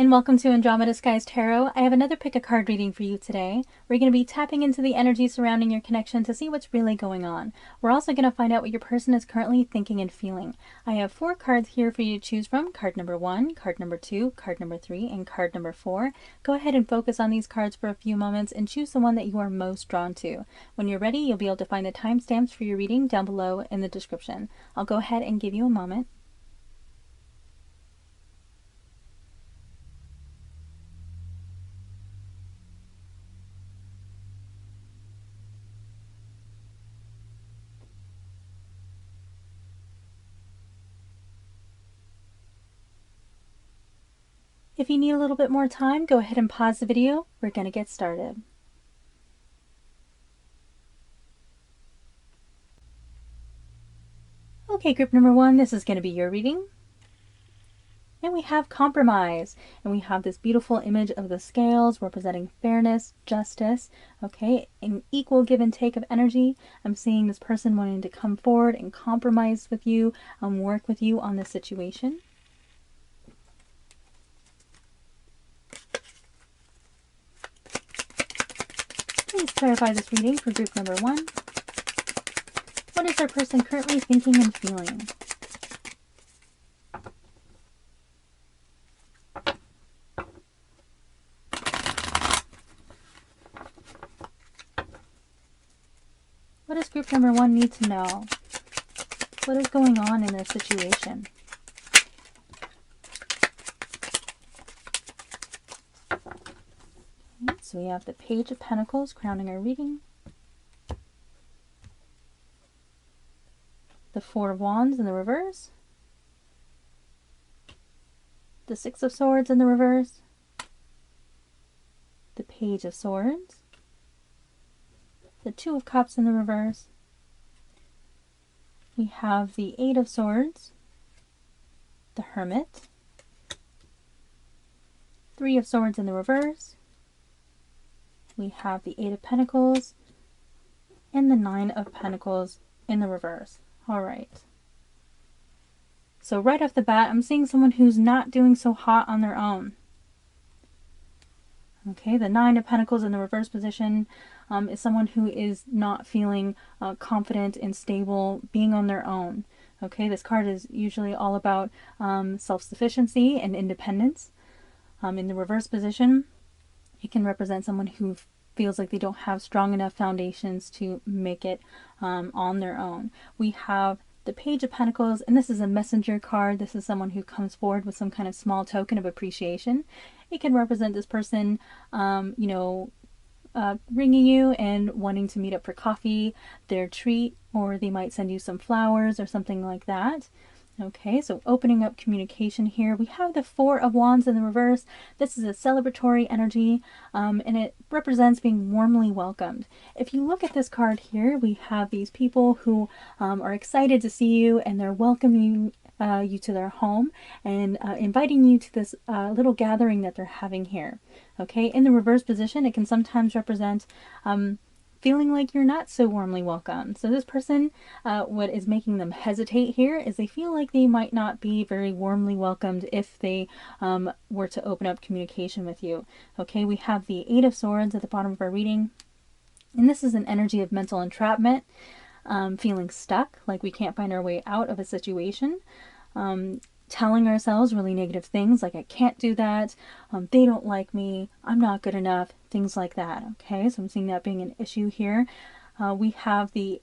and welcome to Andromeda Tarot. I have another pick a card reading for you today. We're going to be tapping into the energy surrounding your connection to see what's really going on. We're also going to find out what your person is currently thinking and feeling. I have 4 cards here for you to choose from. Card number 1, card number 2, card number 3, and card number 4. Go ahead and focus on these cards for a few moments and choose the one that you are most drawn to. When you're ready, you'll be able to find the timestamps for your reading down below in the description. I'll go ahead and give you a moment. If you need a little bit more time, go ahead and pause the video. We're going to get started. Okay, group number 1, this is going to be your reading. And we have compromise. And we have this beautiful image of the scales representing fairness, justice, okay, an equal give and take of energy. I'm seeing this person wanting to come forward and compromise with you and work with you on this situation. Please clarify this reading for group number 1. What is our person currently thinking and feeling? What does group number 1 need to know? What is going on in this situation? Okay, so we have the Page of Pentacles crowning our reading. The 4 of Wands in the reverse. The 6 of Swords in the reverse. The Page of Swords. The 2 of Cups in the reverse. We have the 8 of Swords. The Hermit. 3 of Swords in the reverse. We have the 8 of Pentacles. And the 9 of Pentacles in the reverse. Alright. So right off the bat, I'm seeing someone who's not doing so hot on their own. Okay, the 9 of Pentacles in the reverse position is someone who is not feeling confident and stable being on their own. Okay, this card is usually all about self-sufficiency and independence. In the reverse position, it can represent someone who feels like they don't have strong enough foundations to make it on their own. We have the Page of Pentacles, and this is a messenger card. This is someone who comes forward with some kind of small token of appreciation. It can represent this person, ringing you and wanting to meet up for coffee, their treat, or they might send you some flowers or something like that. Okay, so opening up communication here. We have the 4 of Wands in the reverse. This is a celebratory energy, and it represents being warmly welcomed. If you look at this card here, we have these people who are excited to see you, and they're welcoming you to their home and inviting you to this little gathering that they're having here. Okay, in the reverse position, it can sometimes represent feeling like you're not so warmly welcome. So this person, what is making them hesitate here is they feel like they might not be very warmly welcomed if they were to open up communication with you. Okay, we have the 8 of Swords at the bottom of our reading. And this is an energy of mental entrapment, feeling stuck, like we can't find our way out of a situation. Telling ourselves really negative things like I can't do that, they don't like me, I'm not good enough, things like that. Okay, so I'm seeing that being an issue here. We have the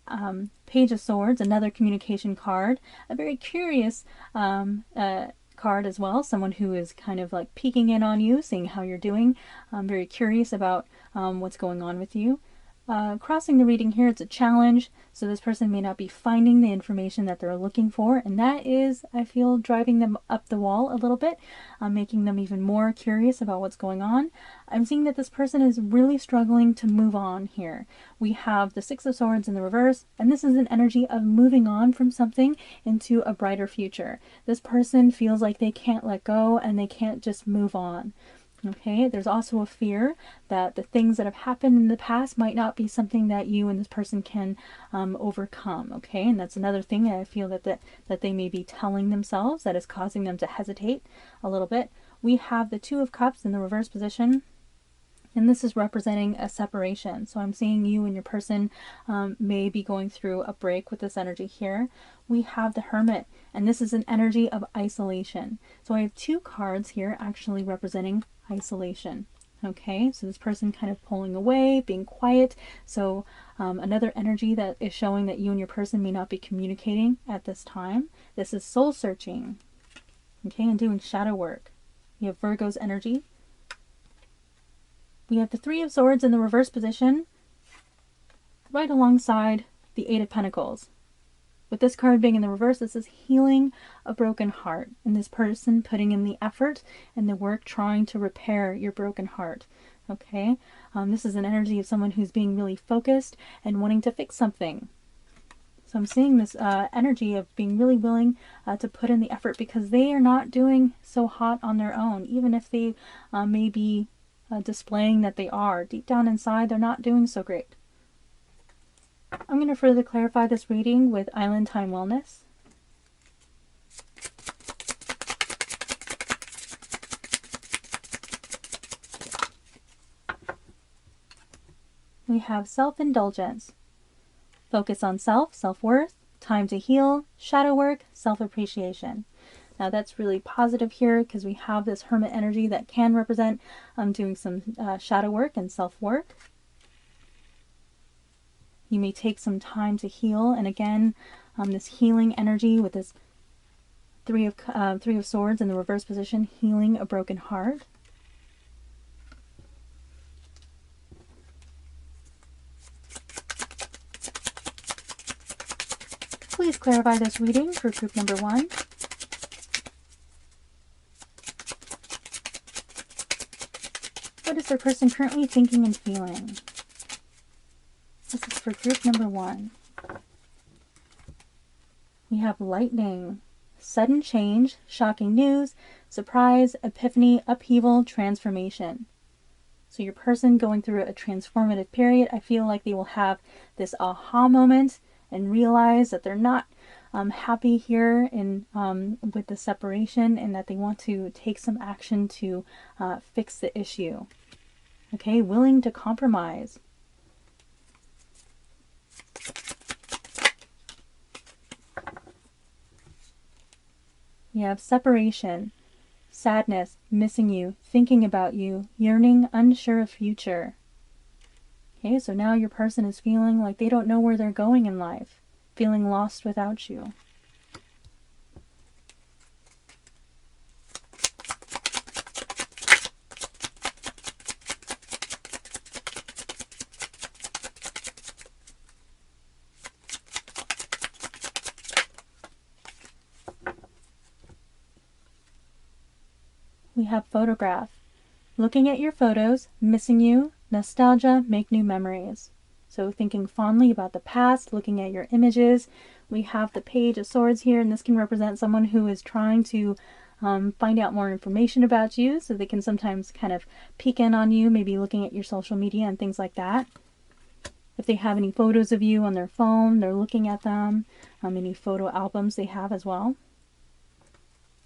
Page of Swords, another communication card, a very curious card as well, someone who is kind of like peeking in on you, seeing how you're doing, very curious about what's going on with you. Crossing the reading here, it's a challenge, so this person may not be finding the information that they're looking for, and that is, I feel, driving them up the wall a little bit, making them even more curious about what's going on. I'm seeing that this person is really struggling to move on here. We have the 6 of Swords in the reverse, and this is an energy of moving on from something into a brighter future. This person feels like they can't let go and they can't just move on. Okay, there's also a fear that the things that have happened in the past might not be something that you and this person can overcome. Okay, and that's another thing that I feel that they may be telling themselves that is causing them to hesitate a little bit. we have the Two of Cups in the reverse position. And this is representing a separation. So I'm seeing you and your person may be going through a break with this energy here. We have the Hermit, and this is an energy of isolation. So I have two cards here actually representing isolation. Okay, so this person kind of pulling away, being quiet. So another energy that is showing that you and your person may not be communicating at this time. This is soul searching. Okay, and doing shadow work. You have Virgo's energy. We have the Three of Swords in the reverse position, right alongside the Eight of Pentacles. With this card being in the reverse, this is healing a broken heart. And this person putting in the effort and the work trying to repair your broken heart. Okay? This is an energy of someone who's being really focused and wanting to fix something. So I'm seeing this energy of being really willing to put in the effort because they are not doing so hot on their own. Even if they may be displaying that they are. Deep down inside, they're not doing so great. I'm going to further clarify this reading with Island Time Wellness. We have self-indulgence. Focus on self, self-worth, time to heal, shadow work, self-appreciation. Now that's really positive here because we have this Hermit energy that can represent doing some shadow work and self-work. You may take some time to heal, and again, this healing energy with this Three of Swords in the reverse position, healing a broken heart. Please clarify this reading for group number 1. What is their person currently thinking and feeling? This is for group number 1. We have lightning, sudden change, shocking news, surprise, epiphany, upheaval, transformation. So your person going through a transformative period, I feel like they will have this aha moment and realize that they're not happy here in with the separation, and that they want to take some action to fix the issue. Okay, willing to compromise. We have separation, sadness, missing you, thinking about you, yearning, unsure of future. Okay, so now your person is feeling like they don't know where they're going in life, feeling lost without you. We have photograph. Looking at your photos, missing you, nostalgia, make new memories. So thinking fondly about the past, looking at your images. We have the Page of Swords here, and this can represent someone who is trying to find out more information about you, so they can sometimes kind of peek in on you, maybe looking at your social media and things like that. If they have any photos of you on their phone, they're looking at them. Any photo albums they have as well.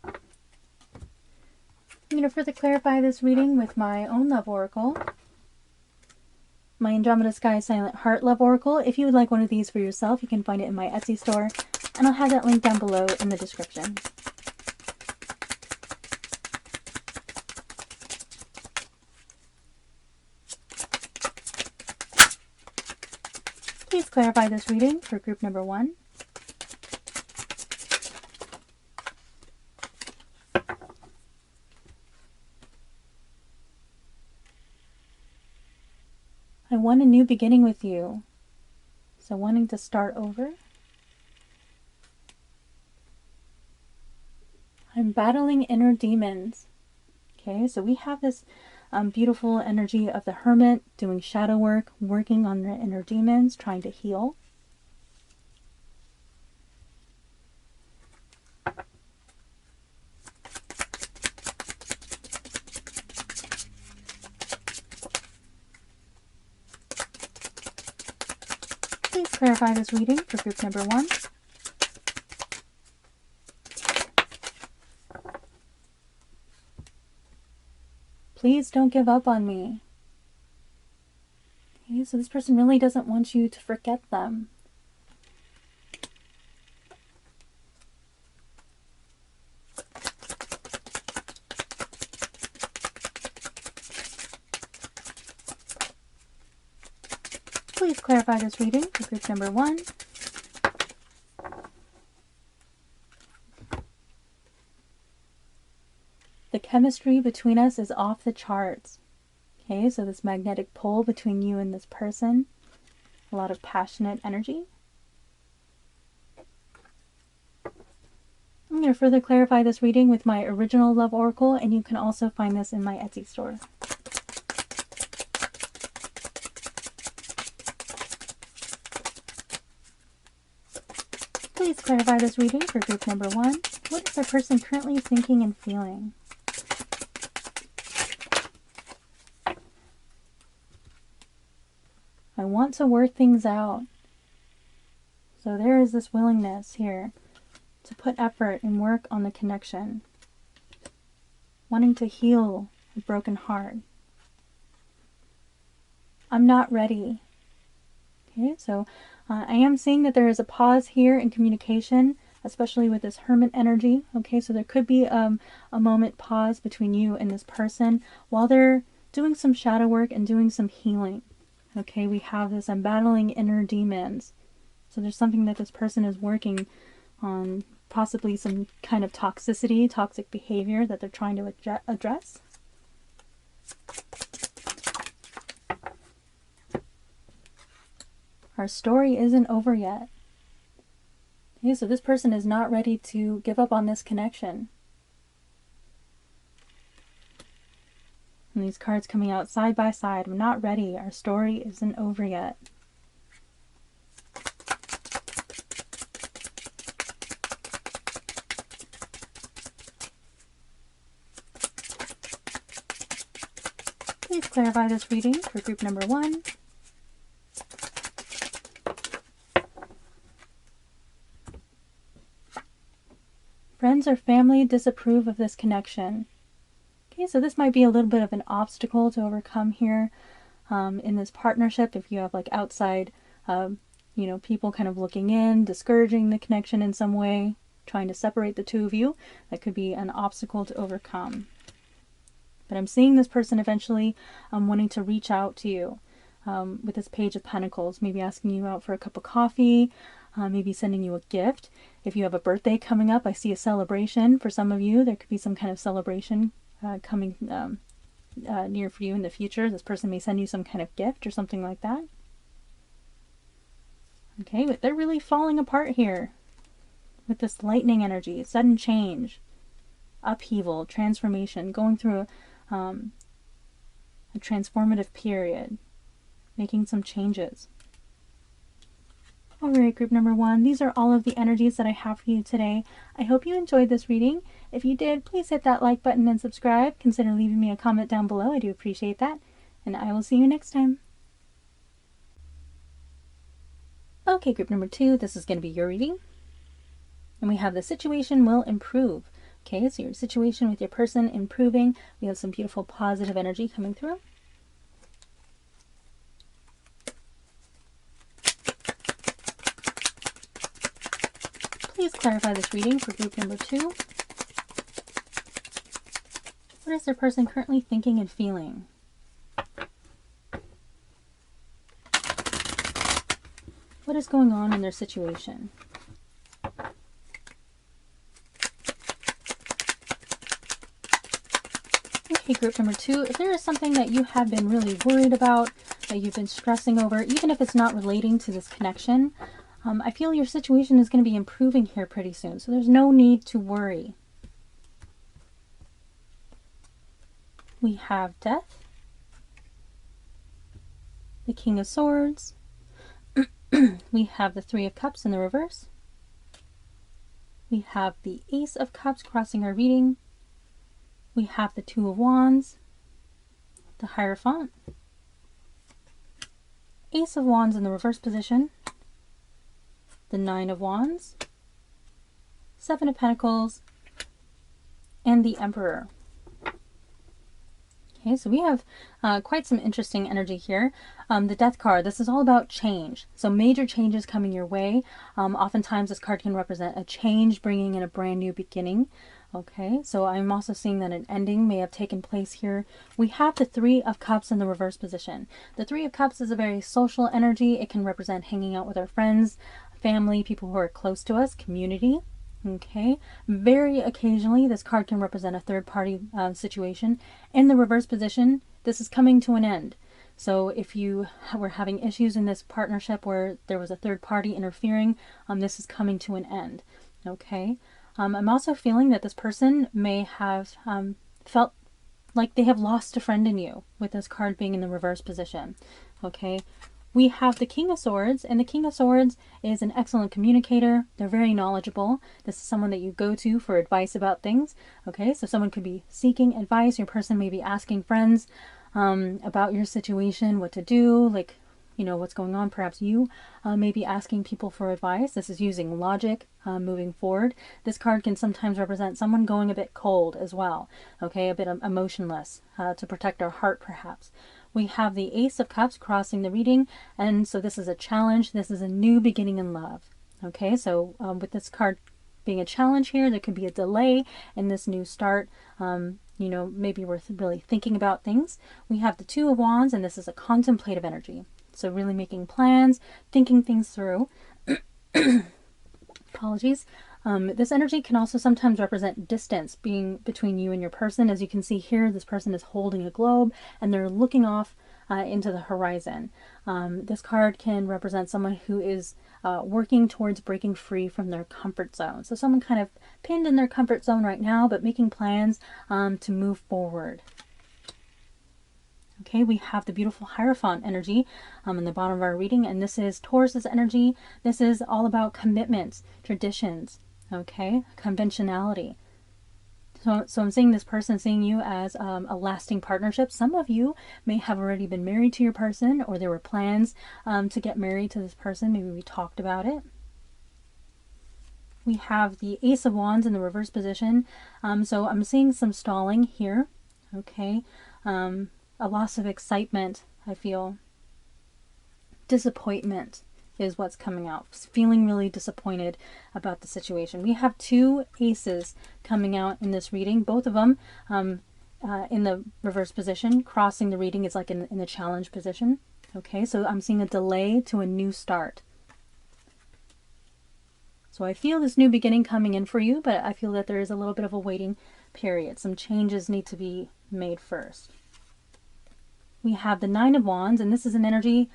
I'm going to further clarify this reading with my own love oracle, my Andromeda Sky Silent Heart Love Oracle. If you would like one of these for yourself, you can find it in my Etsy store, and I'll have that link down below in the description. Please clarify this reading for group number 1. I want a new beginning with you. So wanting to start over. I'm battling inner demons. Okay, so we have this beautiful energy of the Hermit doing shadow work, working on their inner demons, trying to heal. Please clarify this reading for group number 1. Please don't give up on me. Okay, so this person really doesn't want you to forget them. Please clarify this reading for group number 1. The chemistry between us is off the charts. Okay, so this magnetic pull between you and this person. A lot of passionate energy. I'm going to further clarify this reading with my original love oracle, and you can also find this in my Etsy store. Please clarify this reading for group number 1. What is the person currently thinking and feeling? I want to work things out. So there is this willingness here to put effort and work on the connection. Wanting to heal a broken heart. I'm not ready. Okay, so I am seeing that there is a pause here in communication, especially with this Hermit energy. Okay, so there could be a moment pause between you and this person while they're doing some shadow work and doing some healing. Okay, we have this, I'm battling inner demons. So there's something that this person is working on, possibly some kind of toxicity, toxic behavior that they're trying to address. Our story isn't over yet. Okay, so this person is not ready to give up on this connection. And these cards coming out side by side. I'm not ready. Our story isn't over yet. Please clarify this reading for group number 1. Friends or family disapprove of this connection. Okay, so this might be a little bit of an obstacle to overcome here in this partnership. If you have like outside, people kind of looking in, discouraging the connection in some way, trying to separate the two of you, that could be an obstacle to overcome. But I'm seeing this person eventually wanting to reach out to you with this Page of Pentacles, maybe asking you out for a cup of coffee, maybe sending you a gift. If you have a birthday coming up, I see a celebration. For some of you, there could be some kind of celebration coming near for you in the future. This person may send you some kind of gift or something like that. Okay, but they're really falling apart here with this lightning energy, sudden change, upheaval, transformation, going through a transformative period, making some changes. Alright, group number 1, these are all of the energies that I have for you today. I hope you enjoyed this reading. If you did, please hit that like button and subscribe. Consider leaving me a comment down below. I do appreciate that. And I will see you next time. Okay, group number 2, this is going to be your reading. And we have the situation will improve. Okay, so your situation with your person improving. We have some beautiful positive energy coming through. Please clarify this reading for group number 2. What is their person currently thinking and feeling? What is going on in their situation? Okay, group number 2, if there is something that you have been really worried about, that you've been stressing over, even if it's not relating to this connection, I feel your situation is going to be improving here pretty soon, so there's no need to worry. We have Death, the King of Swords, we have the Three of Cups in the reverse, we have the Ace of Cups crossing our reading, we have the Two of Wands, the Hierophant, Ace of Wands in the reverse position, the Nine of Wands, Seven of Pentacles, and the Emperor. Okay, so we have quite some interesting energy here. The Death card, this is all about change. So major changes coming your way. Oftentimes this card can represent a change, bringing in a brand new beginning. Okay, so I'm also seeing that an ending may have taken place here. We have the Three of Cups in the reverse position. The Three of Cups is a very social energy. It can represent hanging out with our friends, family, people who are close to us, community. Okay, very occasionally this card can represent a third party situation. In the reverse position, this is coming to an end. So if you were having issues in this partnership where there was a third party interfering, this is coming to an end. Okay, I'm also feeling that this person may have felt like they have lost a friend in you, with this card being in the reverse position. Okay, we have the King of Swords, and the King of Swords is an excellent communicator. They're very knowledgeable. This is someone that you go to for advice about things. Okay, so someone could be seeking advice. Your person may be asking friends about your situation, what to do, like, you know, what's going on. Perhaps you may be asking people for advice. This is using logic moving forward. This card can sometimes represent someone going a bit cold as well. Okay, a bit emotionless to protect our heart perhaps. We have the Ace of Cups crossing the reading, and so this is a challenge. This is a new beginning in love. Okay, so with this card being a challenge here, there could be a delay in this new start. You know, maybe we're really thinking about things. We have the Two of Wands, and this is a contemplative energy. So really making plans, thinking things through. Apologies. This energy can also sometimes represent distance being between you and your person. As you can see here, this person is holding a globe and they're looking off into the horizon. This card can represent someone who is working towards breaking free from their comfort zone. So someone kind of pinned in their comfort zone right now, but making plans to move forward. Okay, we have the beautiful Hierophant energy in the bottom of our reading, and this is Taurus's energy. This is all about commitments, traditions, okay, conventionality. So I'm seeing this person, seeing you as a lasting partnership. Some of you may have already been married to your person, or there were plans to get married to this person. Maybe we talked about it. We have the Ace of Wands in the reverse position. So I'm seeing some stalling here, okay. A loss of excitement, I feel. Disappointment is what's coming out. Feeling really disappointed about the situation. We have two aces coming out in this reading. Both of them in the reverse position. Crossing the reading is like in the challenge position. Okay, so I'm seeing a delay to a new start. So I feel this new beginning coming in for you, but I feel that there is a little bit of a waiting period. Some changes need to be made first. We have the Nine of Wands, and this is an energy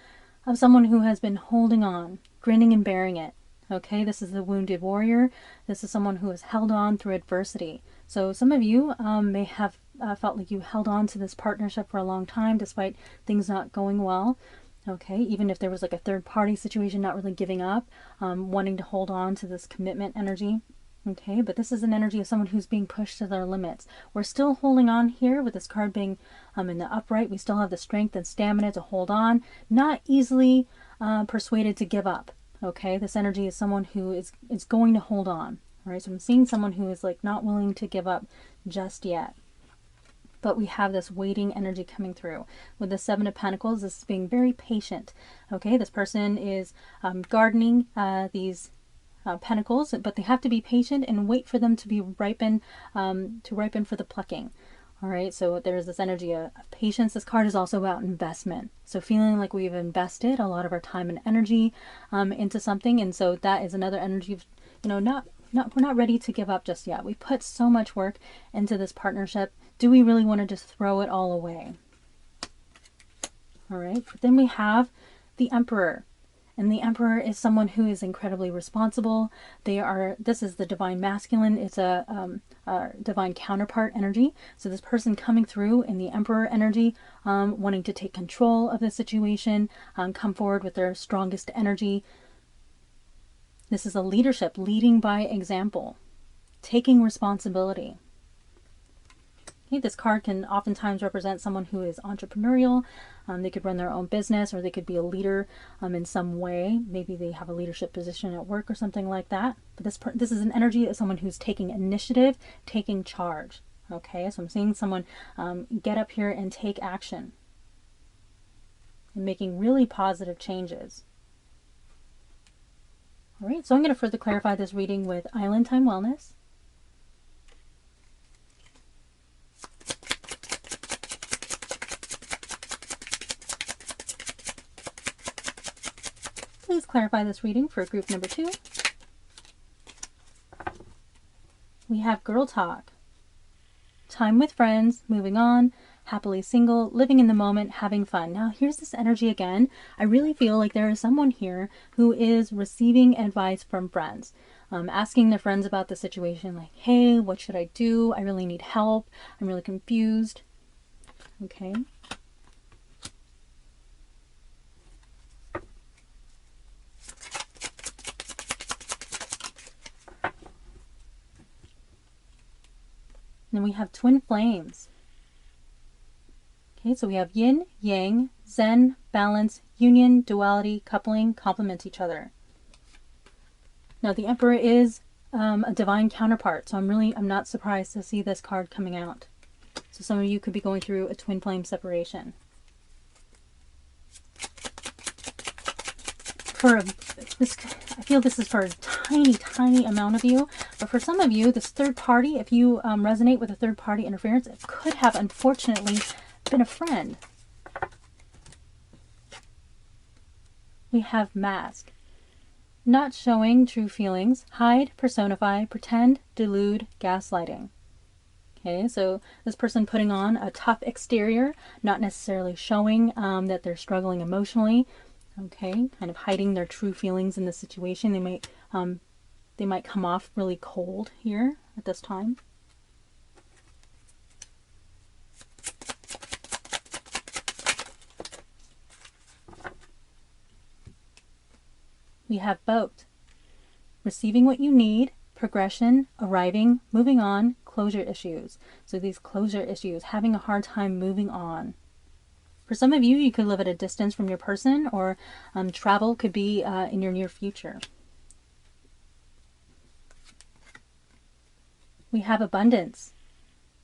of someone who has been holding on, grinning and bearing it. Okay, this is the wounded warrior. This is someone who has held on through adversity. So some of you may have felt like you held on to this partnership for a long time despite things not going well. Okay, even if there was like a third party situation, not really giving up, wanting to hold on to this commitment energy. Okay, but this is an energy of someone who's being pushed to their limits. We're still holding on here with this card being in the upright. We still have the strength and stamina to hold on, not easily persuaded to give up. Okay, this energy is someone who is going to hold on. All right, so I'm seeing someone who is like not willing to give up just yet. But we have this waiting energy coming through. With the Seven of Pentacles, this is being very patient. Okay, this person is gardening these pentacles, but they have to be patient and wait for them to be ripen for the plucking. All right, so there's this energy of patience. This card is also about investment. So feeling like we've invested a lot of our time and energy into something, and so that is another energy of, you know, we're not ready to give up just yet. We put so much work into this partnership. Do we really want to just throw it all away? All right, but then we have the Emperor. And the Emperor is someone who is incredibly responsible. This is the divine masculine. It's a divine counterpart energy. So this person coming through in the Emperor energy, wanting to take control of the situation, come forward with their strongest energy. This is a leadership, leading by example, taking responsibility. Okay, this card can oftentimes represent someone who is entrepreneurial. They could run their own business, or they could be a leader in some way. Maybe they have a leadership position at work or something like that. But this is an energy of someone who's taking initiative, taking charge. Okay, so I'm seeing someone get up here and take action and making really positive changes. All right, so I'm going to further clarify this reading with Island Time Wellness. Please clarify this reading for group number 2. We have Girl Talk. Time with friends, moving on, happily single, living in the moment, having fun. Now here's this energy again. I really feel like there is someone here who is receiving advice from friends. Asking their friends about the situation, like, hey, what should I do? I really need help. I'm really confused. Okay. Then we have twin flames. Okay, so we have yin, yang, zen, balance, union, duality, coupling, complement each other. Now the Emperor is a divine counterpart, so I'm not surprised to see this card coming out. So some of you could be going through a twin flame separation. I feel this is for a tiny amount of you, but for some of you, this third party, if you resonate with a third party interference, it could have unfortunately been a friend. We have mask. Not showing true feelings, hide, personify, pretend, delude, gaslighting. Okay, so this person putting on a tough exterior, not necessarily showing that they're struggling emotionally. Okay, kind of hiding their true feelings in the situation. They might come off really cold here at this time. We have both. Receiving what you need, progression, arriving, moving on, closure issues. So these closure issues, having a hard time moving on. For some of you, you could live at a distance from your person, or travel could be in your near future. We have abundance.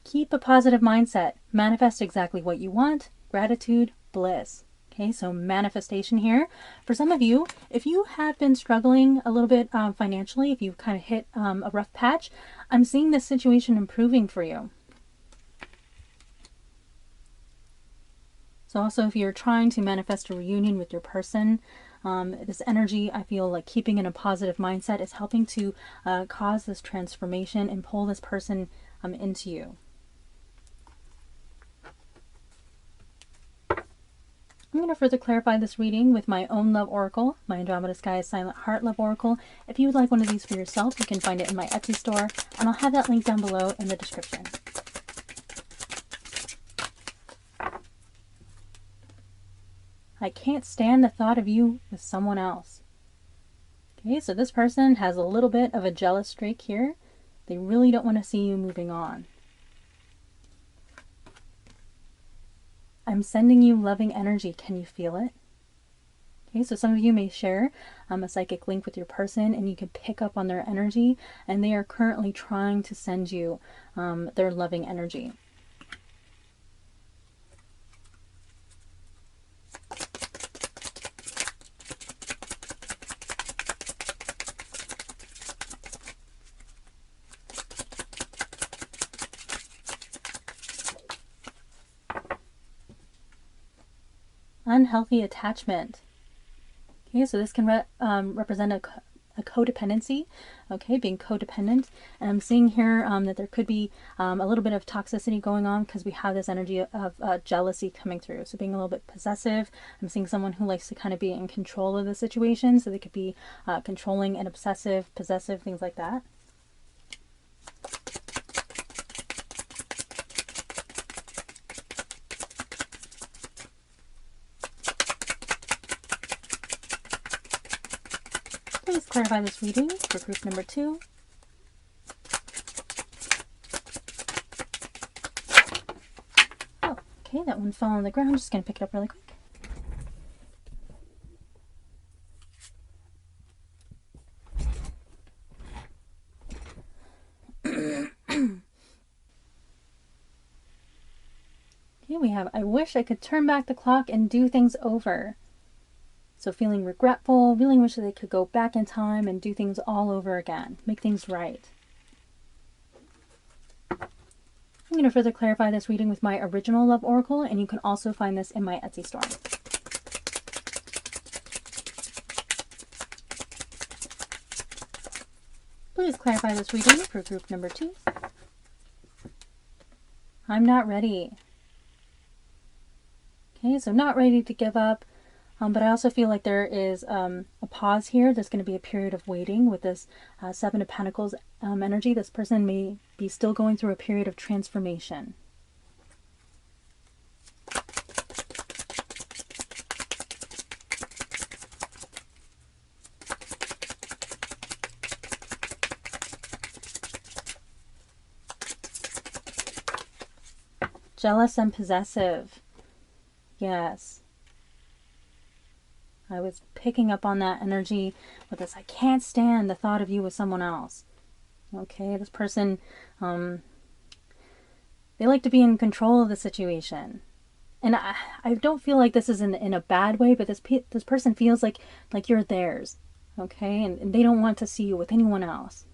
Keep a positive mindset. Manifest exactly what you want. Gratitude, bliss. Okay, so manifestation here. For some of you, if you have been struggling a little bit financially, if you've kind of hit a rough patch, I'm seeing this situation improving for you. So also if you're trying to manifest a reunion with your person, this energy, I feel like keeping in a positive mindset is helping to cause this transformation and pull this person into you. I'm going to further clarify this reading with my own love oracle, my Andromeda Sky Silent Heart love oracle. If you would like one of these for yourself, you can find it in my Etsy store, and I'll have that link down below in the description. I can't stand the thought of you with someone else. Okay, so this person has a little bit of a jealous streak here. They really don't want to see you moving on. I'm sending you loving energy. Can you feel it? Okay, so some of you may share a psychic link with your person, and you can pick up on their energy, and they are currently trying to send you their loving energy. Unhealthy attachment. Okay, so this can represent a codependency, okay, being codependent. And I'm seeing here that there could be a little bit of toxicity going on because we have this energy of jealousy coming through. So being a little bit possessive. I'm seeing someone who likes to kind of be in control of the situation. So they could be controlling and obsessive, possessive, things like that. Please clarify this reading for group number 2. Oh, okay, that one fell on the ground. I'm just going to pick it up really quick. Okay, we have, I wish I could turn back the clock and do things over. So feeling regretful, really wish that they could go back in time and do things all over again, make things right. I'm going to further clarify this reading with my original Love Oracle, and you can also find this in my Etsy store. Please clarify this reading for group number 2. I'm not ready. Okay, so not ready to give up, but I also feel like there is a pause here. There's going to be a period of waiting with this Seven of Pentacles energy. This person may be still going through a period of transformation. Jealous and possessive. Yes. I was picking up on that energy with this. I can't stand the thought of you with someone else. Okay, this person, they like to be in control of the situation. And I don't feel like this is in a bad way, but this person feels like you're theirs. Okay, and they don't want to see you with anyone else.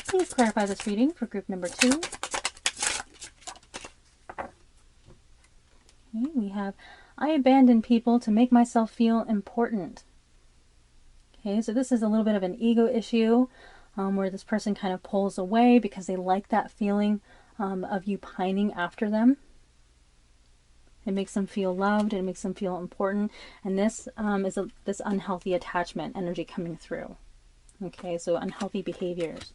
Please clarify this reading for group number 2. Okay, we have, I abandon people to make myself feel important. Okay, so this is a little bit of an ego issue where this person kind of pulls away because they like that feeling of you pining after them. It makes them feel loved. It makes them feel important. And this is this unhealthy attachment energy coming through. Okay, so unhealthy behaviors.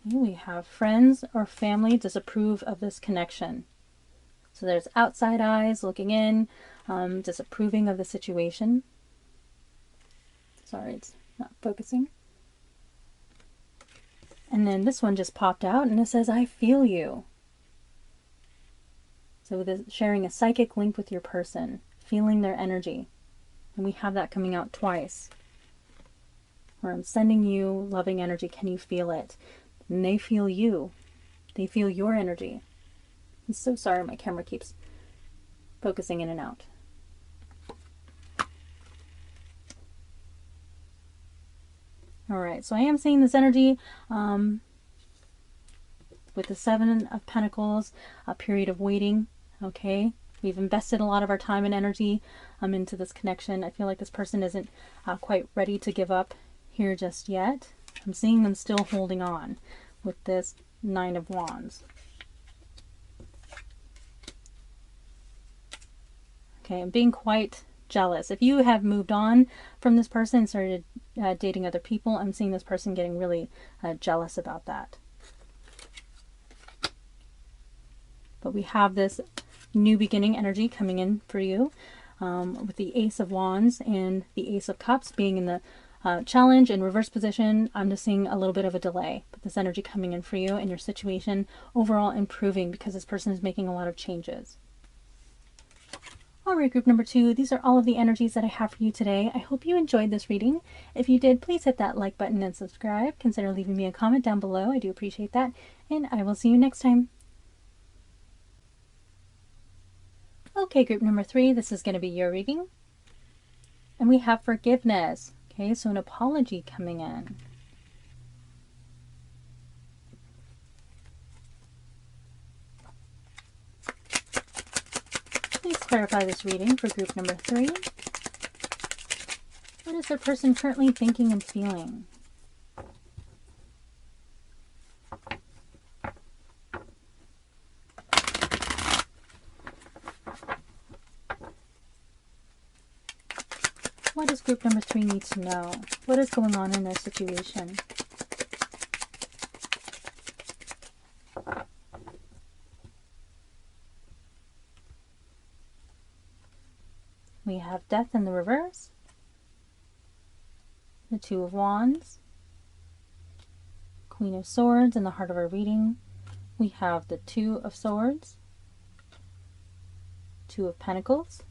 Okay, we have friends or family disapprove of this connection. So there's outside eyes looking in, disapproving of the situation. Sorry, it's not focusing. And then this one just popped out and it says, I feel you. So this, sharing a psychic link with your person, feeling their energy. And we have that coming out twice. Where I'm sending you loving energy. Can you feel it? And they feel you. They feel your energy. I'm so sorry my camera keeps focusing in and out. Alright, so I am seeing this energy with the Seven of Pentacles, a period of waiting. Okay, we've invested a lot of our time and energy into this connection. I feel like this person isn't quite ready to give up here just yet. I'm seeing them still holding on with this Nine of Wands. Okay, I'm being quite jealous. If you have moved on from this person and started dating other people, I'm seeing this person getting really jealous about that. But we have this new beginning energy coming in for you with the Ace of Wands and the Ace of Cups being in the challenge in reverse position. I'm just seeing a little bit of a delay, but this energy coming in for you and your situation overall improving because this person is making a lot of changes. Alright, group number 2, these are all of the energies that I have for you today. I hope you enjoyed this reading. If you did, please hit that like button and subscribe. Consider leaving me a comment down below. I do appreciate that. And I will see you next time. Okay, group number 3, this is going to be your reading. And we have forgiveness. Okay, so an apology coming in. Please clarify this reading for group number 3. What is the person currently thinking and feeling? What does group number 3 need to know? What is going on in their situation? We have Death in the reverse, the Two of Wands, Queen of Swords in the heart of our reading. We have the Two of Swords, Two of Pentacles.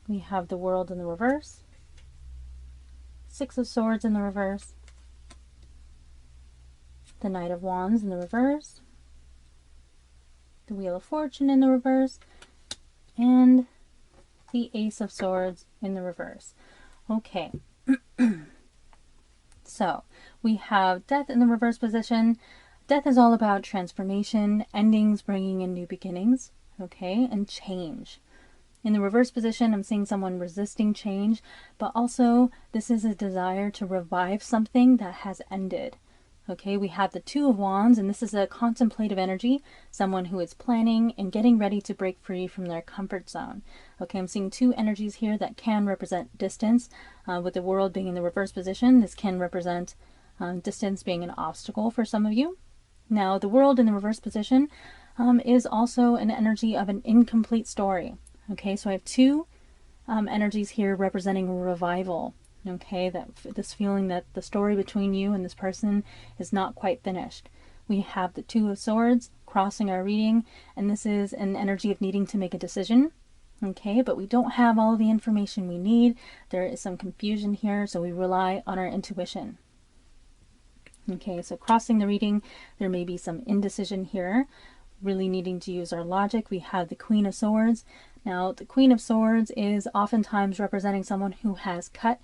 We have the World in the reverse, Six of Swords in the reverse, the Knight of Wands in the reverse, the Wheel of Fortune in the reverse, and the Ace of Swords in the reverse. Okay, so we have Death in the reverse position. Death is all about transformation, endings, bringing in new beginnings, okay, and change. In the reverse position, I'm seeing someone resisting change, but also this is a desire to revive something that has ended. Okay, we have the Two of Wands, and this is a contemplative energy, someone who is planning and getting ready to break free from their comfort zone. Okay, I'm seeing two energies here that can represent distance. With the World being in the reverse position, this can represent distance being an obstacle for some of you. Now, the World in the reverse position is also an energy of an incomplete story. Okay, so I have two energies here representing revival. Okay, that this feeling that the story between you and this person is not quite finished. We have the Two of Swords crossing our reading, and this is an energy of needing to make a decision. Okay, but we don't have all the information we need. There is some confusion here, so we rely on our intuition. Okay, so crossing the reading, there may be some indecision here, really needing to use our logic. We have the Queen of Swords. Now, the Queen of Swords is oftentimes representing someone who has cut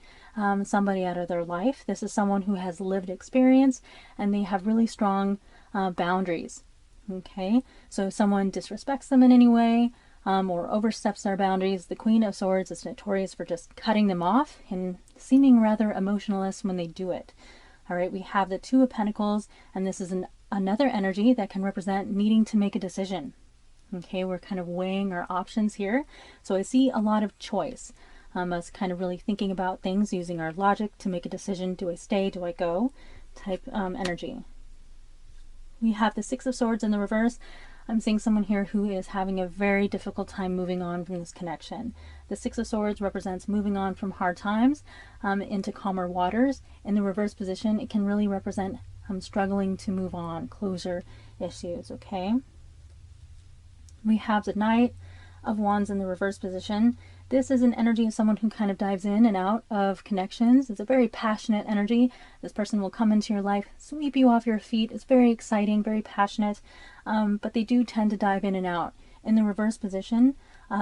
somebody out of their life. This is someone who has lived experience, and they have really strong boundaries. Okay, so if someone disrespects them in any way or oversteps their boundaries, the Queen of Swords is notorious for just cutting them off and seeming rather emotionless when they do it. All right, we have the Two of Pentacles, and this is another energy that can represent needing to make a decision. Okay, we're kind of weighing our options here. So I see a lot of choice. Us kind of really thinking about things, using our logic to make a decision. Do I stay? Do I go? Type energy. We have the Six of Swords in the reverse. I'm seeing someone here who is having a very difficult time moving on from this connection. The Six of Swords represents moving on from hard times into calmer waters. In the reverse position, it can really represent struggling to move on, closure issues, okay? We have the Knight of Wands in the reverse position. This is an energy of someone who kind of dives in and out of connections. It's a very passionate energy. This person will come into your life, sweep you off your feet. It's very exciting, very passionate, but they do tend to dive in and out. In the reverse position,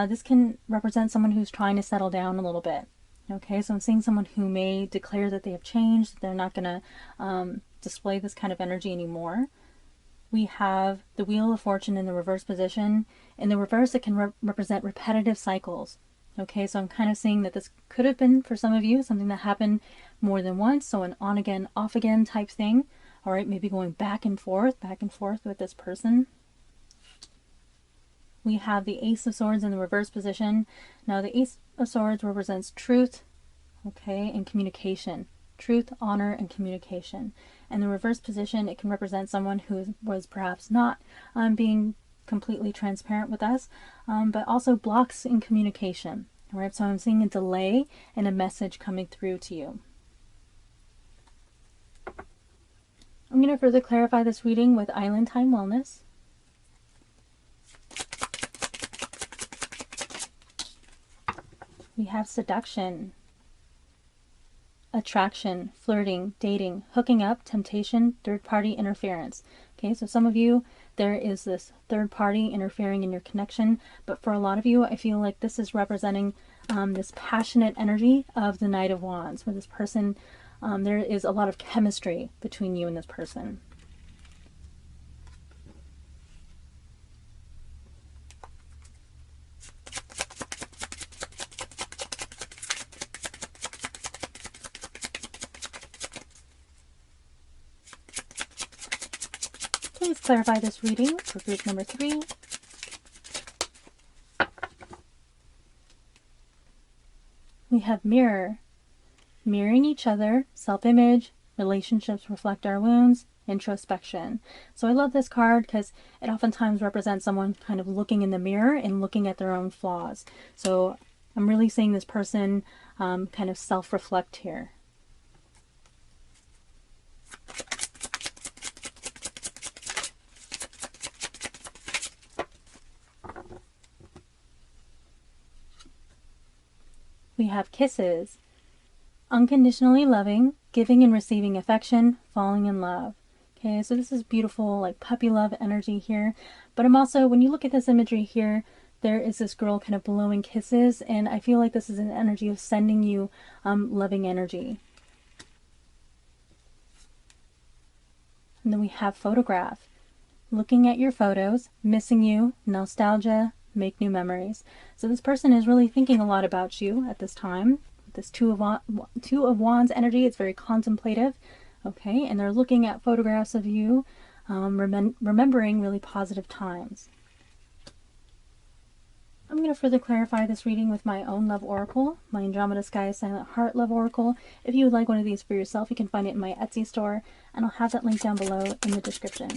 this can represent someone who's trying to settle down a little bit. Okay, so I'm seeing someone who may declare that they have changed, that they're not going to display this kind of energy anymore. We have the Wheel of Fortune in the reverse position. In the reverse, it can represent repetitive cycles. Okay, so I'm kind of seeing that this could have been, for some of you, something that happened more than once, so an on again, off again type thing. All right, maybe going back and forth with this person. We have the Ace of Swords in the reverse position. Now, the Ace of Swords represents truth, okay, and communication. Truth, honor, and communication. And the reverse position, it can represent someone who was perhaps not being completely transparent with us, but also blocks in communication. All right, so I'm seeing a delay in a message coming through to you. I'm going to further clarify this reading with Island Time Wellness. We have seduction, attraction, flirting, dating, hooking up, temptation, third-party interference. Okay, so some of you, there is this third party interfering in your connection, but for a lot of you, I feel like this is representing this passionate energy of the Knight of Wands, where this person, there is a lot of chemistry between you and this person. Please clarify this reading for group number 3. We have mirror. Mirroring each other, self-image, relationships reflect our wounds, introspection. So I love this card because it oftentimes represents someone kind of looking in the mirror and looking at their own flaws. So I'm really seeing this person kind of self-reflect here. we have kisses. Unconditionally loving, giving and receiving affection, falling in love. Okay, so this is beautiful, like puppy love energy here. But I'm also, when you look at this imagery here, there is this girl kind of blowing kisses, and I feel like this is an energy of sending you loving energy. And then we have photograph. Looking at your photos, missing you, nostalgia, make new memories. So this person is really thinking a lot about you at this time. This Two of Wands energy, it's very contemplative. Okay, and they're looking at photographs of you, remembering really positive times. I'm going to further clarify this reading with my own love oracle, my Andromeda Sky Silent Heart love oracle. If you would like one of these for yourself, you can find it in my Etsy store, and I'll have that link down below in the description.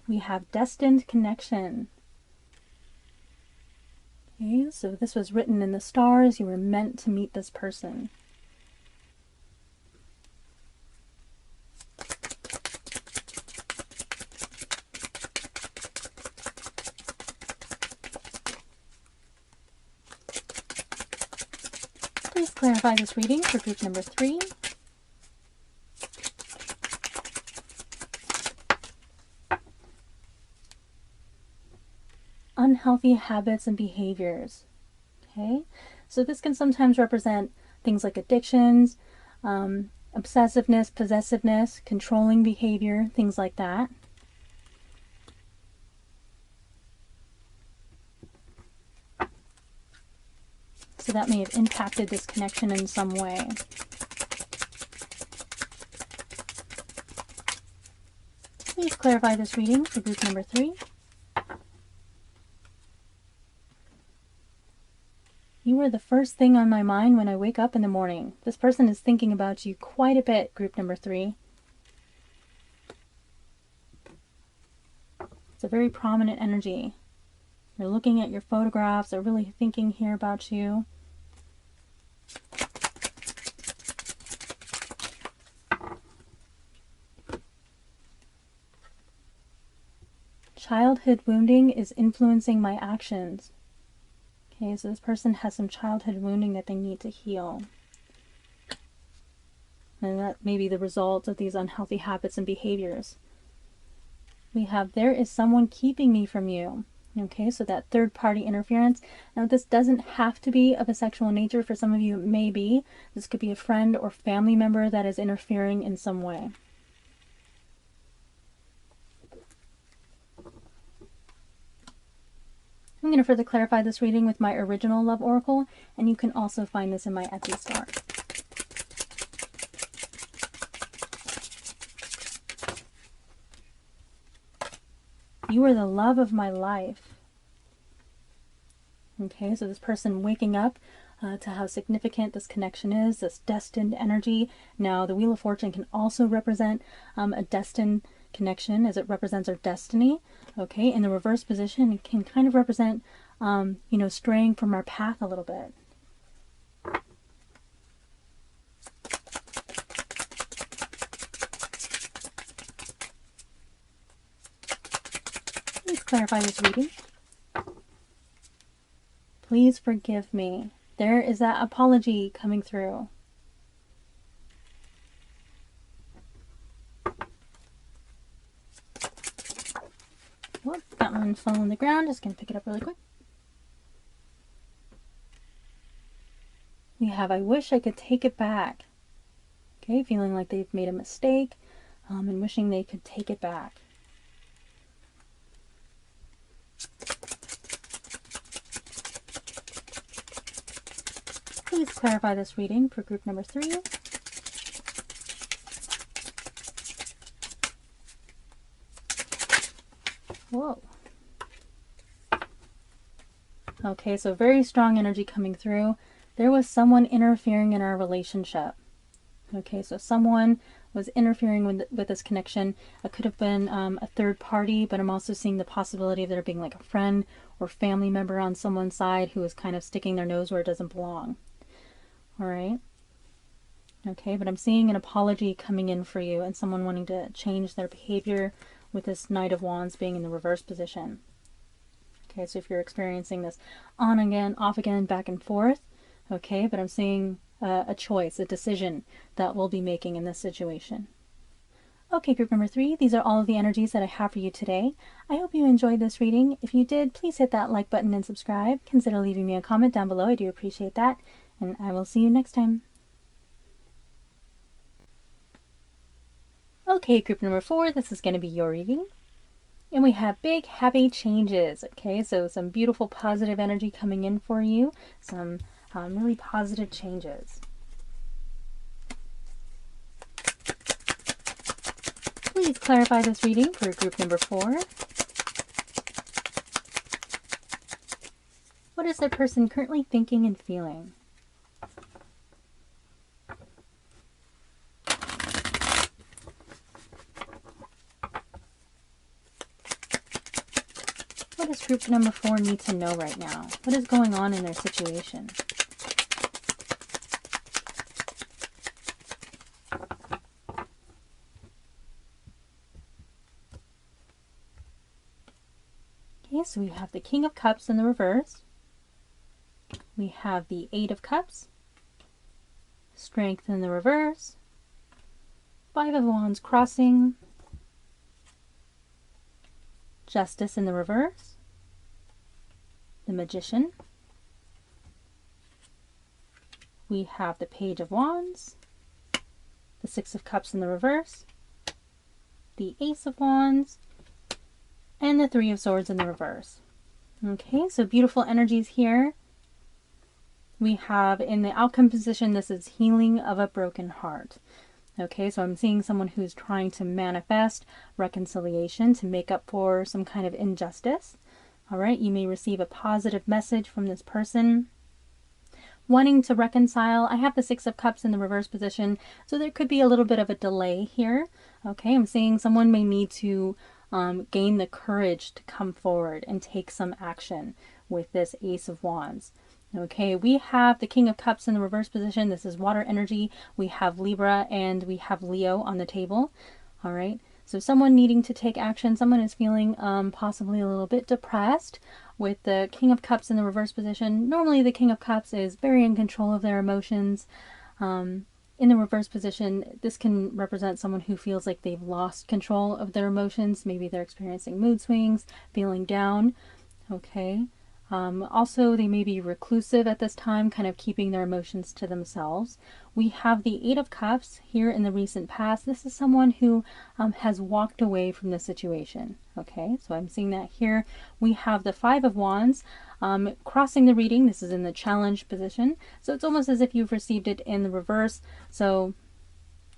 We have destined connection. Okay, so this was written in the stars. You were meant to meet this person. Please clarify this reading for group number 3. Unhealthy habits and behaviors. Okay, so this can sometimes represent things like addictions, obsessiveness, possessiveness, controlling behavior, things like that. So that may have impacted this connection in some way. Please clarify this reading for group number 3. You are the first thing on my mind when I wake up in the morning. This person is thinking about you quite a bit, group number 3. It's a very prominent energy. They're looking at your photographs. They're really thinking here about you. Childhood wounding is influencing my actions. Okay, so this person has some childhood wounding that they need to heal. And that may be the result of these unhealthy habits and behaviors. We have, there is someone keeping me from you. Okay, so that third party interference. Now this doesn't have to be of a sexual nature. For some of you it may be. This could be a friend or family member that is interfering in some way. I'm going to further clarify this reading with my original love oracle, and you can also find this in my Etsy store. You are the love of my life. Okay, so this person waking up to how significant this connection is, this destined energy. Now, the Wheel of Fortune can also represent a destined connection, as it represents our destiny. Okay, in the reverse position, it can kind of represent, straying from our path a little bit. Please clarify this reading. Please forgive me. There is that apology coming through. Whoop, got one fall on the ground. Just going to pick it up really quick. We have, I wish I could take it back. Okay, feeling like they've made a mistake and wishing they could take it back. Please clarify this reading for group number 3. Whoa. Okay, so very strong energy coming through. There was someone interfering in our relationship. Okay, so someone was interfering with this connection. It could have been a third party, but I'm also seeing the possibility of there being like a friend or family member on someone's side who is kind of sticking their nose where it doesn't belong. All right. Okay, but I'm seeing an apology coming in for you and someone wanting to change their behavior with this Knight of Wands being in the reverse position. Okay, so if you're experiencing this on again, off again, back and forth, okay, but I'm seeing a choice, a decision that we'll be making in this situation. Okay, group number 3, these are all of the energies that I have for you today. I hope you enjoyed this reading. If you did, please hit that like button and subscribe. Consider leaving me a comment down below. I do appreciate that. And I will see you next time. Okay, group number 4, this is going to be your reading. And we have big, happy changes. Okay, so some beautiful, positive energy coming in for you. Some really positive changes. Please clarify this reading for group number 4. What is the person currently thinking and feeling? What does group number 4 need to know right now? What is going on in their situation? Okay, so we have the King of Cups in the reverse. We have the Eight of Cups, Strength in the reverse, Five of Wands crossing, Justice in the reverse, the Magician. We have the Page of Wands, the Six of Cups in the reverse, the Ace of Wands, and the Three of Swords in the reverse. Okay, so beautiful energies here. We have in the outcome position, this is healing of a broken heart. Okay, so I'm seeing someone who's trying to manifest reconciliation to make up for some kind of injustice. All right, you may receive a positive message from this person wanting to reconcile. I have the Six of Cups in the reverse position, so there could be a little bit of a delay here. Okay, I'm seeing someone may need to gain the courage to come forward and take some action with this Ace of Wands. Okay, we have the King of Cups in the reverse position. This is water energy. We have Libra and we have Leo on the table. All right, so someone needing to take action. Someone is feeling possibly a little bit depressed with the King of Cups in the reverse position. Normally the King of Cups is very in control of their emotions. In the reverse position, this can represent someone who feels like they've lost control of their emotions. Maybe they're experiencing mood swings, feeling down. Okay. Also, they may be reclusive at this time, kind of keeping their emotions to themselves. We have the Eight of Cups here in the recent past. This is someone who has walked away from the situation. Okay, so I'm seeing that here. We have the Five of Wands crossing the reading. This is in the challenge position. So it's almost as if you've received it in the reverse. So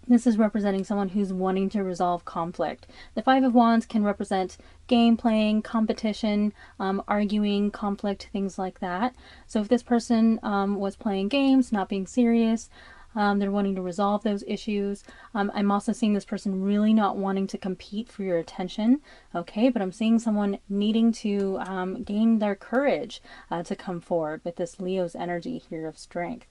this is representing someone who's wanting to resolve conflict. The Five of Wands can represent game playing, competition, arguing, conflict, things like that. So if this person was playing games, not being serious, they're wanting to resolve those issues. I'm also seeing this person really not wanting to compete for your attention. Okay, but I'm seeing someone needing to gain their courage to come forward with this Leo's energy here of strength.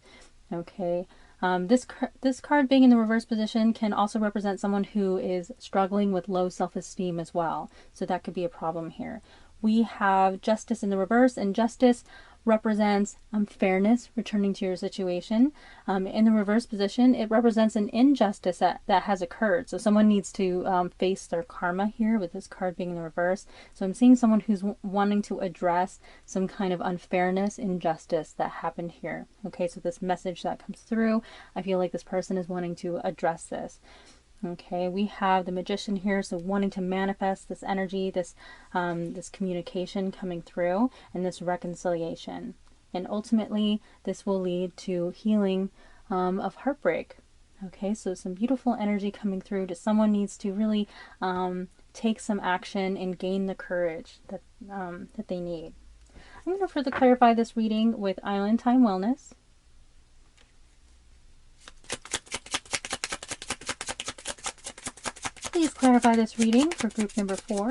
Okay. This card being in the reverse position can also represent someone who is struggling with low self-esteem as well. So that could be a problem here. We have Justice in the reverse, and Justice represents fairness, returning to your situation. In the reverse position, it represents an injustice that has occurred. So someone needs to face their karma here with this card being in the reverse. So I'm seeing someone who's wanting to address some kind of unfairness, injustice that happened here. Okay, so this message that comes through, I feel like this person is wanting to address this. Okay, we have the Magician here, so wanting to manifest this energy, this communication coming through, and this reconciliation. And ultimately, this will lead to healing of heartbreak. Okay, so some beautiful energy coming through. Someone needs to really take some action and gain the courage that they need. I'm going to further clarify this reading with Island Time Wellness. Please clarify this reading for group number 4.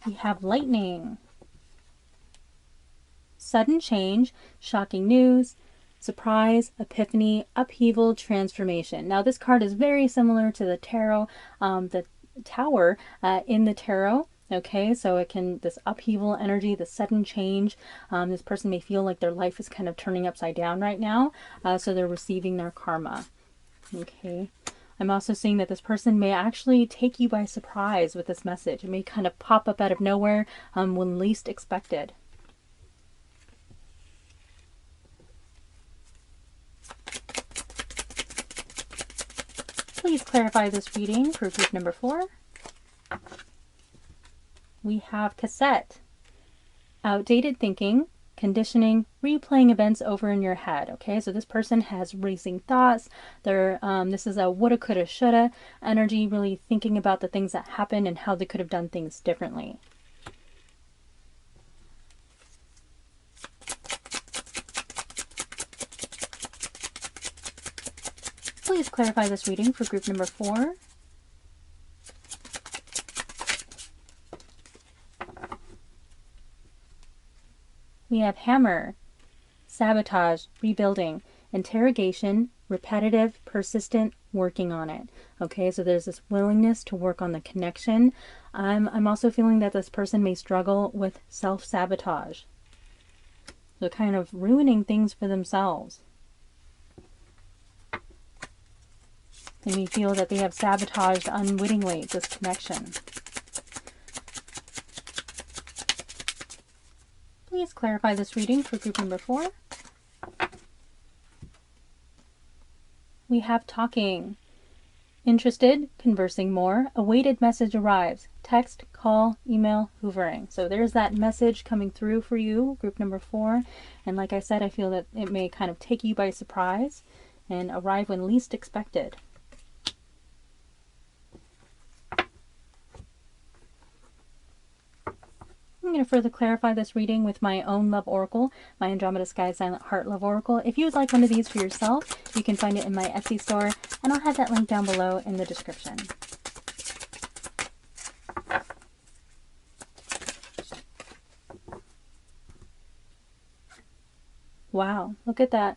We have lightning, sudden change, shocking news, surprise, epiphany, upheaval, transformation. Now this card is very similar to the tarot, the tower in the tarot. Okay, so it can, this upheaval energy, the sudden change. This person may feel like their life is kind of turning upside down right now, so they're receiving their karma. Okay, I'm also seeing that this person may actually take you by surprise with this message. It may kind of pop up out of nowhere when least expected. Please clarify this reading for group number 4. We have cassette, outdated thinking, conditioning, replaying events over in your head. Okay, so this person has racing thoughts. They're this is a woulda, coulda, shoulda energy, really thinking about the things that happened and how they could have done things differently. Please clarify this reading for group number 4. We have hammer, sabotage, rebuilding, interrogation, repetitive, persistent, working on it. Okay, so there's this willingness to work on the connection. I'm also feeling that this person may struggle with self-sabotage. So kind of ruining things for themselves. They may feel that they have sabotaged unwittingly this connection. Please clarify this reading for group number 4. We have talking, interested, conversing more, awaited message arrives, text, call, email, hoovering. So there's that message coming through for you, group number 4. And like I said, I feel that it may kind of take you by surprise and arrive when least expected. I'm going to further clarify this reading with my own love oracle, my Andromeda Sky Silent Heart Love Oracle. If you would like one of these for yourself, you can find it in my Etsy store, and I'll have that link down below in the description. Wow, look at that.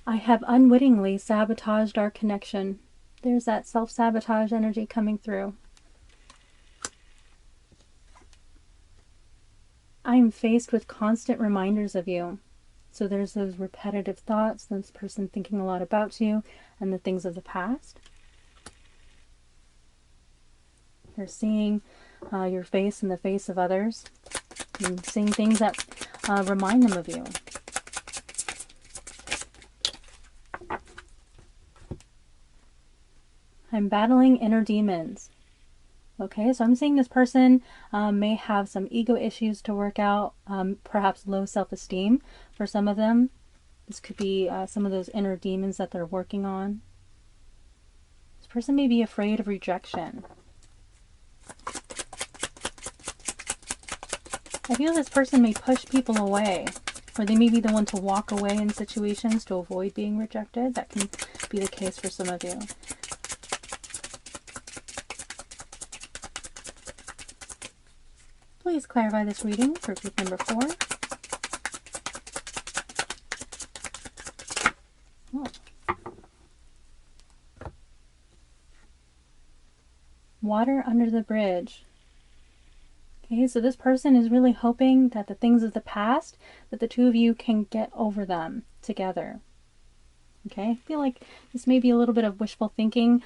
I have unwittingly sabotaged our connection. There's that self-sabotage energy coming through. I am faced with constant reminders of you. So there's those repetitive thoughts, this person thinking a lot about you and the things of the past. They're seeing your face in the face of others and seeing things that remind them of you. I'm battling inner demons. Okay, so I'm seeing this person may have some ego issues to work out, perhaps low self-esteem for some of them. This could be some of those inner demons that they're working on. This person may be afraid of rejection. I feel this person may push people away, or they may be the one to walk away in situations to avoid being rejected. That can be the case for some of you. Please clarify this reading for group number 4. Oh. Water under the bridge. Okay, so this person is really hoping that the things of the past, that the two of you can get over them together. Okay, I feel like this may be a little bit of wishful thinking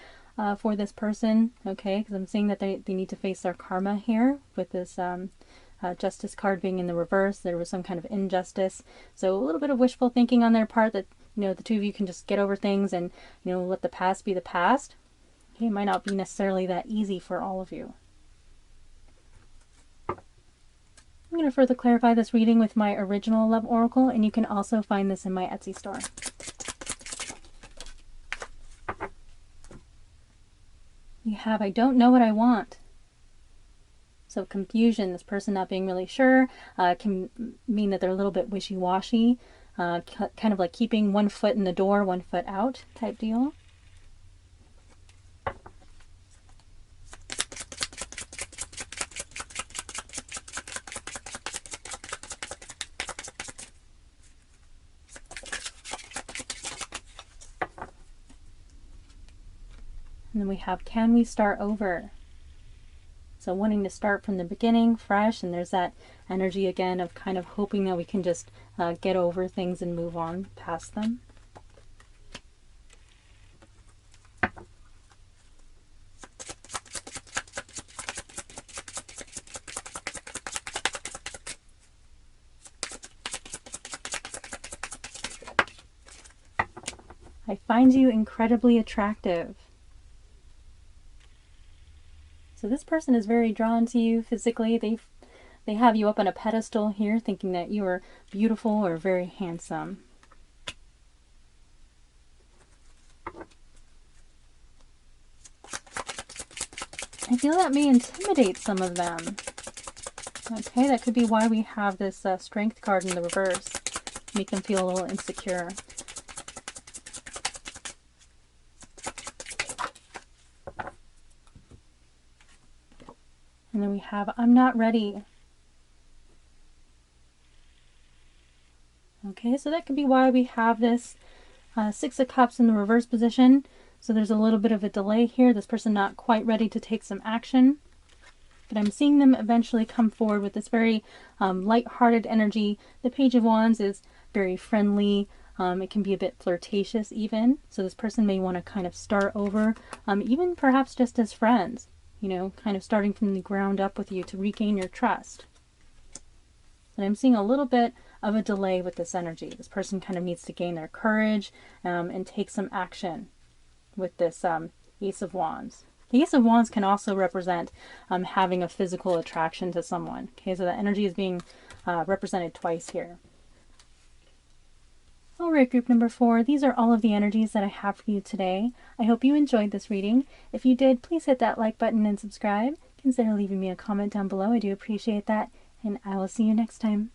for this person, okay, because I'm seeing that they need to face their karma here with this justice card being in the reverse. There was some kind of injustice, so a little bit of wishful thinking on their part that, you know, the two of you can just get over things and, you know, let the past be the past. Okay, it might not be necessarily that easy for all of you. I'm going to further clarify this reading with my original love oracle, and you can also find this in my Etsy store. You have, I don't know what I want. So confusion, this person not being really sure, can mean that they're a little bit wishy-washy, kind of like keeping one foot in the door, one foot out type deal. And then we have, can we start over? So wanting to start from the beginning, fresh, and there's that energy again of kind of hoping that we can just get over things and move on past them. I find you incredibly attractive. So this person is very drawn to you physically. They have you up on a pedestal here, thinking that you are beautiful or very handsome. I feel that may intimidate some of them. Okay, that could be why we have this strength card in the reverse. Make them feel a little insecure. And then we have, I'm not ready. Okay, so that could be why we have this Six of Cups in the reverse position. So there's a little bit of a delay here. This person not quite ready to take some action. But I'm seeing them eventually come forward with this very light-hearted energy. The Page of Wands is very friendly. It can be a bit flirtatious even. So this person may want to kind of start over, even perhaps just as friends. You know, kind of starting from the ground up with you to regain your trust. And I'm seeing a little bit of a delay with this energy. This person kind of needs to gain their courage and take some action with this Ace of Wands. The Ace of Wands can also represent having a physical attraction to someone. Okay, so the energy is being represented twice here. All right, group number 4, these are all of the energies that I have for you today. I hope you enjoyed this reading. If you did, please hit that like button and subscribe. Consider leaving me a comment down below. I do appreciate that, and I will see you next time.